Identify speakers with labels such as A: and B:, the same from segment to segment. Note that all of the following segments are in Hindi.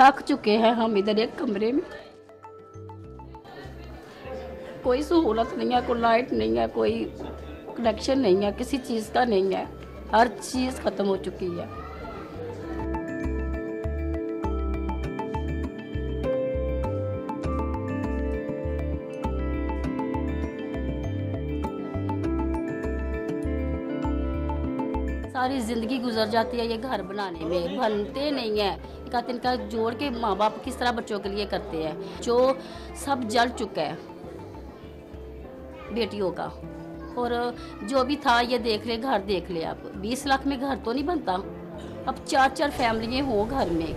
A: थक चुके हैं हम इधर एक कमरे में। कोई सहूलत नहीं है, कोई लाइट नहीं है, कोई कनेक्शन नहीं है, किसी चीज़ का नहीं है, हर चीज़ ख़त्म हो चुकी है। सारी ज़िंदगी गुजर जाती है ये घर बनाने में, बनते नहीं है। एक इनका जोड़ के माँ बाप किस तरह बच्चों के लिए करते हैं। जो सब जल चुका है बेटियों का, और जो भी था ये देख ले, घर देख ले। अब 20 लाख में घर तो नहीं बनता, अब 4-4 फैमिलियाँ हों घर में।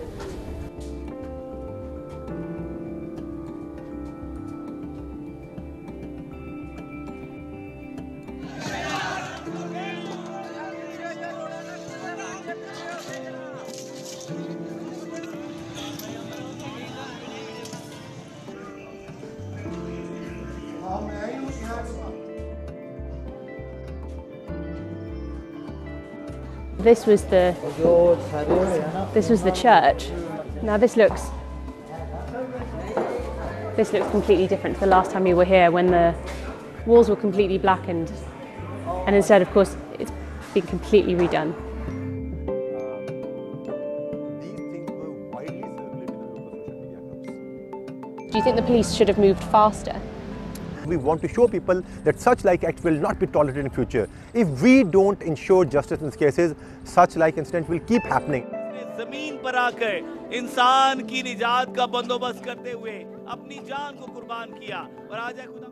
B: This was the church. Now this looks completely different to the last time we were here, when the walls were completely blackened, and instead, of course, it's been completely redone. Do you think the police should have moved faster?
C: We want to show people that such like acts will not be tolerated in future. If we don't ensure justice in these cases, such like incidents will keep happening.
D: जमीन पर आकर इंसान की निजात का बंदोबस्त करते हुए अपनी जान को कुर्बान किया, और आज है खुदा